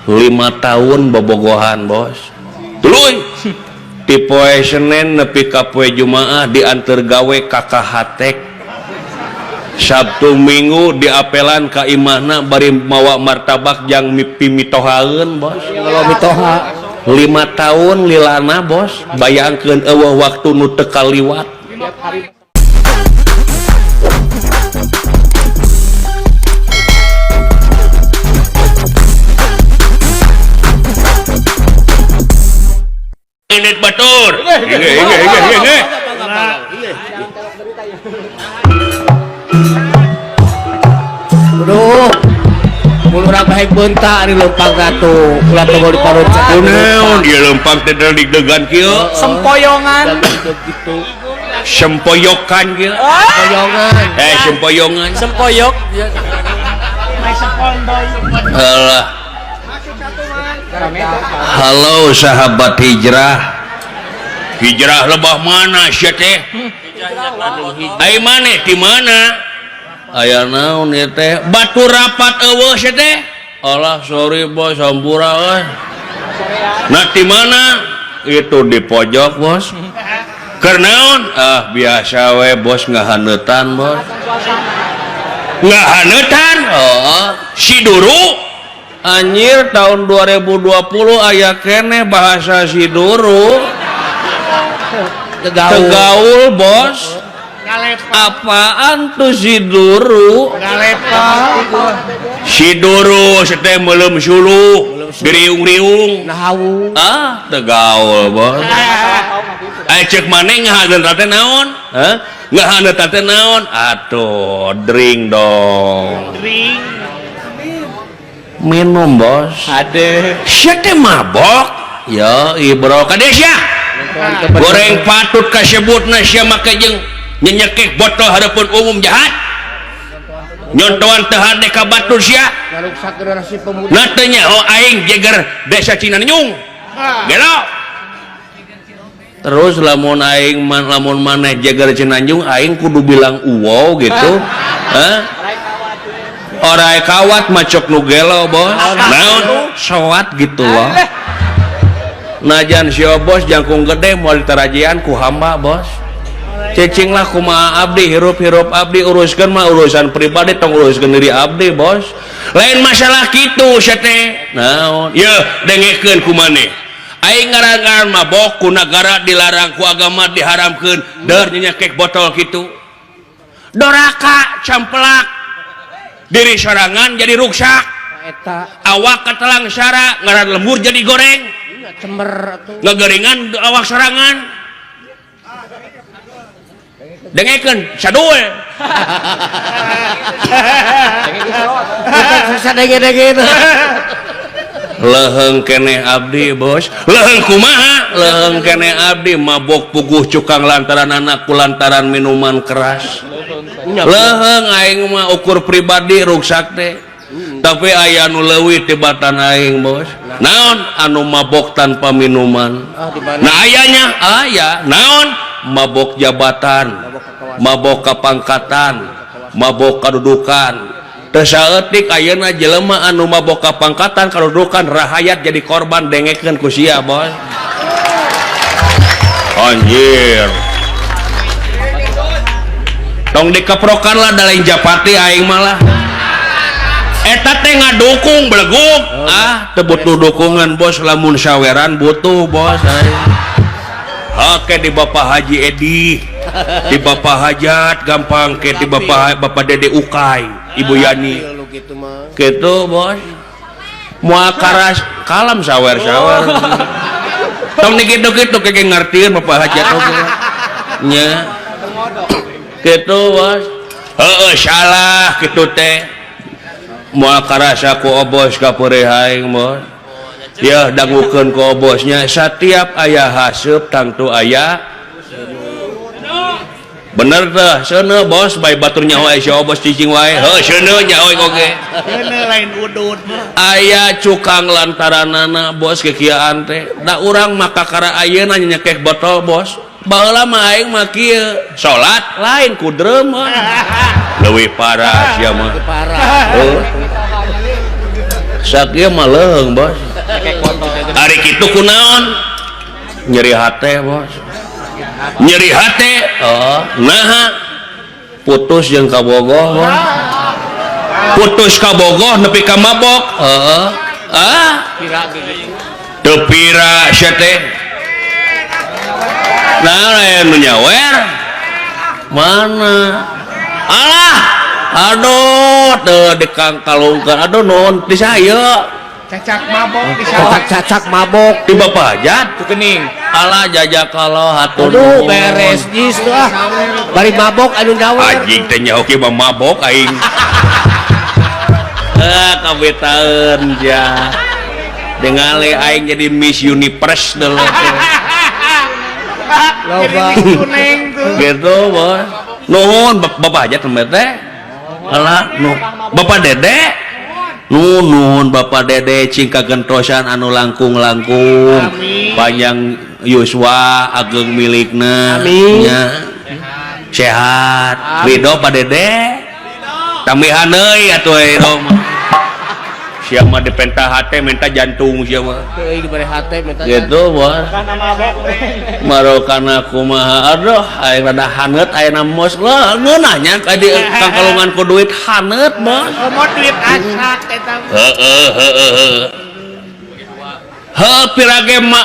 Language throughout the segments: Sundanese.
5 tahun bobogohan bos tuluy di poe Senin nepi ka poe Jumaah diantar gawe kakak hatek Sabtu Minggu diapelan ka imahna bari mawa martabak jang mipi mitohaeun bos kalau mitoha 5 tahun lilana bos bayangkeun eueuh waktu nu teu kaliwat ini batur ini aduh mulurang baik bentak di lempang ratu ulah tunggu di parut kunaon dia lempang teh deg-degan kieu sempoyongan gitu sempoyokan kieu poyongan sempoyongan sempoyok alah halo sahabat hijrah lebah mana sia teh ai maneh di mana aya naon ieu teh batu rapat eueuh sia teh alah sorry bos sampura euy nah di mana itu di pojok bos keur naon biasa we bos ngahaneutan bos ngahaneutan si duru anjir tahun 2020 aya keneh bahasa si duru tegaul bos apaan tuh si duru si duru seteh meuleum sulu diriung-riung nahawu tegaul bos cek maneh ngahageun teh naon ngahaneun teh naon atuh drink dong drink minum bos ade sia teh mabok ya ibro kade sia goreng patut kasebutna sia make jeung nyenyekek botol harapan umum jahat nyontoan teu hade ka batur sia ngaruksak generasi pemuda na teu nyaho aing jeger desa Cinanjung gelo terus lamun aing lamun maneh jeger Cinanjung aing kudu bilang uwo gitu orai kawat macok nu gelo bos naon soat gitu loh najan si bos jangkung gede moal ditarajian ku hamba bos cicing lah kumaha abdi hirup abdi uruskeun mah urusan pribadi tong uruskeun diri abdi bos lain masalah kitu sia teh naon ye dengekeun ku maneh aing ngarangan mabok ku nagara dilarang ku agama diharamkeun deur nyekek botol kitu doraka camplak diri sorangan jadi ruksak awak katelang syara ngaran lembur jadi goreng cemer ngageringan awak sorangan dengekeun saduwe susah dege-dege leheung keneh abdi bos leheung kumaha leheung keneh abdi mabok puguh cukang lantaran anak kulantaran minuman keras leheung aing mah ukur pribadi ruksak teh tapi aya anu leuwih tibatan aing bos naon anu mabok tanpa minuman nah ayanya aya naon mabok jabatan mabok kapangkatan mabok kadudukan teu saeutik ayeuna jelema anu mabok kapangkatan kadudukan rahayat jadi korban dengekeun ku sia bos anjir tong dikeprokan lah da lain japati aing malah eta teh ngadukung beleguk teu butuh dukungan bos lamun saweran butuh bos Oke di Bapak Haji Edi di Bapak Hajat gampang ke di Bapak Dede Ukay Ibu Yani gitu bos mua karas kalam sawer tong gitu kayak ngertiin Bapak Hajat nya gitu bos salah gitu teh mua karasa ku obos kapurehaing bos ya dangukeun ku obosnya setiap aya haseup tangtu aya bener teh seuneu bos bae batur nyaho aya si obos cicing wae heuh seuneu nyaho oge seuneu lain udud aya cukang lantaranana bos kekiaan teh da urang maka kara ayeuna nyekek botol bos baheula mah aing mah kieu salat lain ku dreum leuwih parah sia mah sakieu mah leung bos ari kitu kunaon nyeri hate bos nyeri hate nah putus jeung kabogoh bos putus kabogoh nepi ka mabok teu pira sia teh nah anu nyawer mana alah aduh teu dikangkalungkeun aduh naon di saya cacak mabok di bapak hajat kening alah jajak kalau hatur aduh beres jis lah bari mabok anu nyawer anjing teh nyaho ge mabok aing kabetaeun ja dengali aing jadi Miss Universe dulu loba gitu bos nuhun bapak hajat teh alah nu bapak dede nuhun bapak dede cingka gentosan anu langkung-langkung panjang yuswa ageng milikna nya sehat ridho pak dede tambihan deui atuh ridho sia mah dipentah hate minta jantung sia mah teuing dibere hate minta gitu bos marokana kumaha aduh aya rada haneut aya mos lah ngeunahnya ka di kangkalungan ku duit haneut bos mau duit asak eta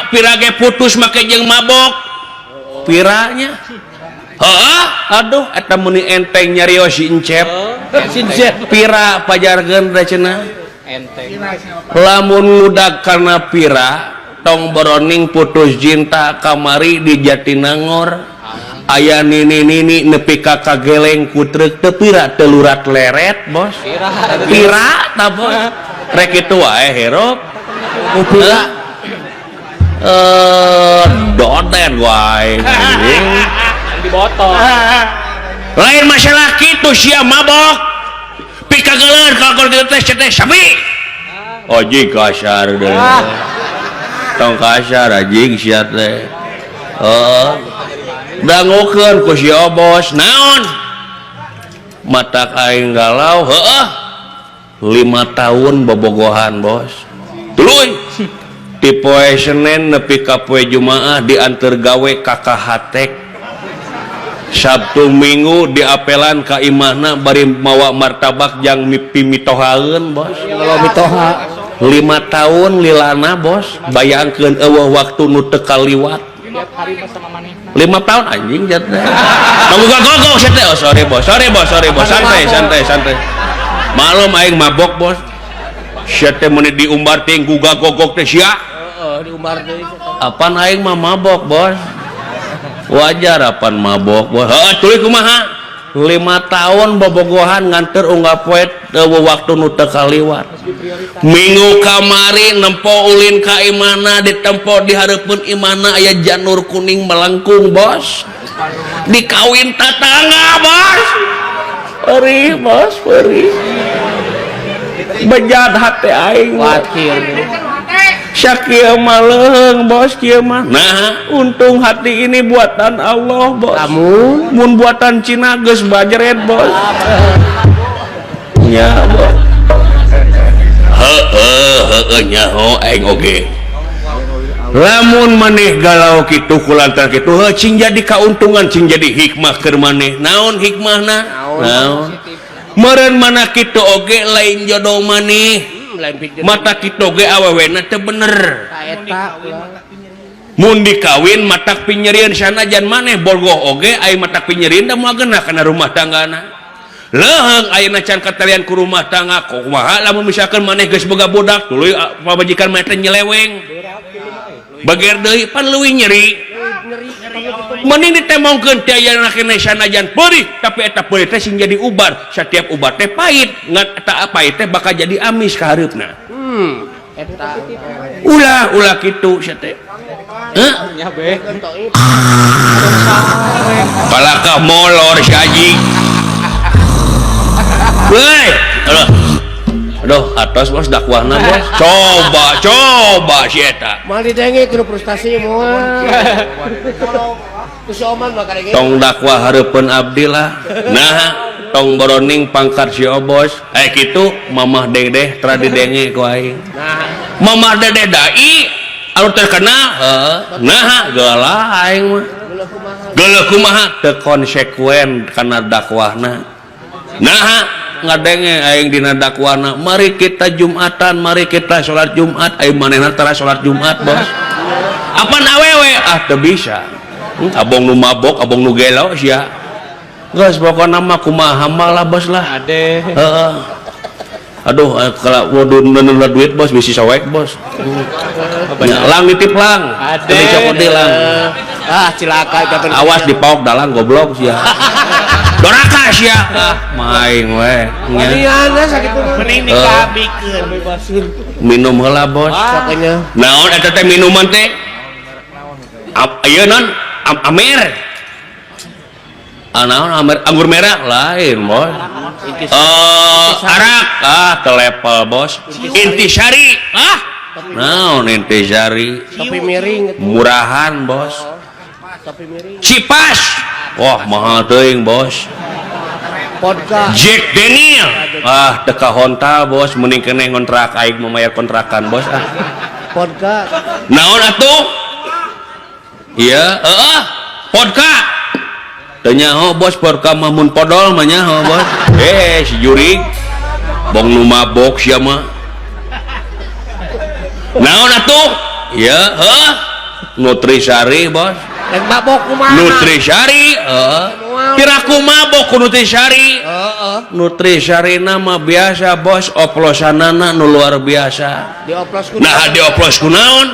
pirage putus make jeung mabok piranya aduh eta meni enteng nyarios si encep pira pajargeun da cenah lamun ngudag karena pira tong boroning putus cinta kamari di Jatinangor aya nini nepi ka kageleng ku treuk teu pira teu lurat leret bos pira ta bos rek kitu wae herop ku pira doden wae di botol lain masalah kitu sia mabok pikageuleun kalau teh teh sami oji kasar deh tong kasar anjing sia teh dangukeun ku si bos naon matak aing galau 5 tahun bobogohan bos tuluy ti poe Senin nepi ka poe Jumaah diantar gawe kakak hatek Sabtu Minggu diapelan ka imahna bari mawa martabak jang mipi mitohaeun bos mitoha 5 tahun lilana bos bayangkeun eueuh waktu nu teu kaliwat 5 tahun anjing jatna mabuka gogok sia teh sorry bos santai malum aing mabok bos sia teh meuni diumbar teh gugah gogok teh sia diumbar deui apaan aing mah mabok bos wajar apaan mabok bos tuluy kumaha 5 tahun bobogohan nganter unggah poe waktu nu teu kaliwat minggu kamari nempo ulin ka imana ditempo di hareupeun imana aya janur kuning melengkung bos dikawin tatangga bos perih bos perih bejat hati aing watir Syakieu mah leung bos kieu mah. Nah, untung hati ini buatan Allah bos. Mun buatan Cina geus bajret bos. Nya bos. Heueuh nyaho aing oge. Lamun maneh galau kitu kulantar kitu cing jadi kauntungan cing jadi hikmah keur maneh. Naon hikmahna? Naon? Meureun mana kitu oge lain jodoh maneh. Mata kitu ge awewena teu bener. Mun dikawin matak pinyerieun sanajan maneh bogoh oge aya matak pinyerieun da moal geunah kana rumah tanggana. Leung ayeuna can katalian ku rumah tangga kumaha lamun misalkan maneh geus boga budak tuluy pabajikan maneh teh nyeleweng. Bager deui pan leuwih nyeri. Mending ditemongkeun ti ayeuna keneh sanajan peurih tapi eta peurih teh sing jadi ubar. Satiap ubar teh pahit, ngan eta pahit teh bakal jadi amis ka hareupeuna. Eta ulah kitu sia teh. Nya be. Palakah molor si anjing. Weh, Doh atos bos dakwahna bos coba si eta mal didenge kudu frustasi moal ku si Oman mah karege tong dakwah hareupeun abdi lah nah tong boroning pangkat si bos kitu mamah dedeh tra didenge ku aing nah mamah dedeh dai anu terkenal nah geula aing mah geuleuh kumaha teu konsekuen kana dakwahna nah ngadenge aing dina dakwahna mari kita Jumatan mari kita sholat Jumat aing manehna tara sholat Jumat bos apaan awewe teu bisa abong nu mabok abong nu gelo sia geus pokona mah kumaha lah bos lah ade heeh aduh kalau waduh neuneuh duit bos bisi sawek bos lang nitip lang ade cokot lang cilaka dapat awas dipaok dalang goblok sia doraka sia maing we Mariana sakitu mending dikabikeun bebasin minum heula bos sakanya naon eta teh minuman teh ieu non amer naon amer anggur merah lain bos arak telepel bos intisari naon intisari tapi miring murahan bos tapi miring cipas wah mahal teuing bos podcast Jack Daniel teka honta bos mending keneh kontrak aing memayar kontrakan bos podcast naon atuh iya podcast teu nyaho bos vodka mah mun podol mah nyaho bos si jurig bong nu mabok sia mah naon atuh iya nutrisari bos rek mabok kumaha nutrisari kira kumabok ku nutrisari nutrisari nama biasa bos oplosanana nu luar biasa dioplos ku nah dioplos ku naon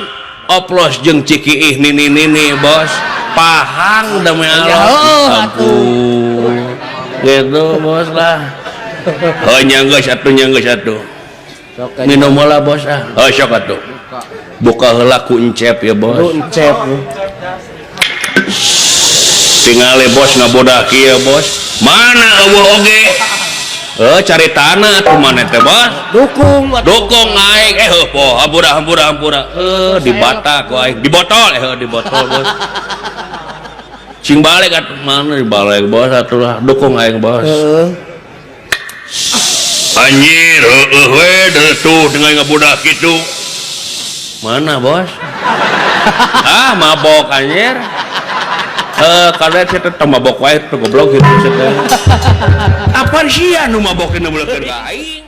oplos jeung ciki nini bos pahang demi Allah ampun gitu bos lah nyanggeus atuh minum heula bos sok atuh buka heula ku encep ya bos encep tinggal bos ngabodah kieu bos mana eueuh oge cari tanah tuh mana teh bos dukung aing po hampura di batak ku aing di botol bos cing balik atuh mana di balik bos atuh lah dukung aing bos anjir we tuh dengan ngabodah kitu mana bos mabok anjir kada kita mabok wae tuh goblok gitu apaan sih anu mabokin nu beulekeun ka aing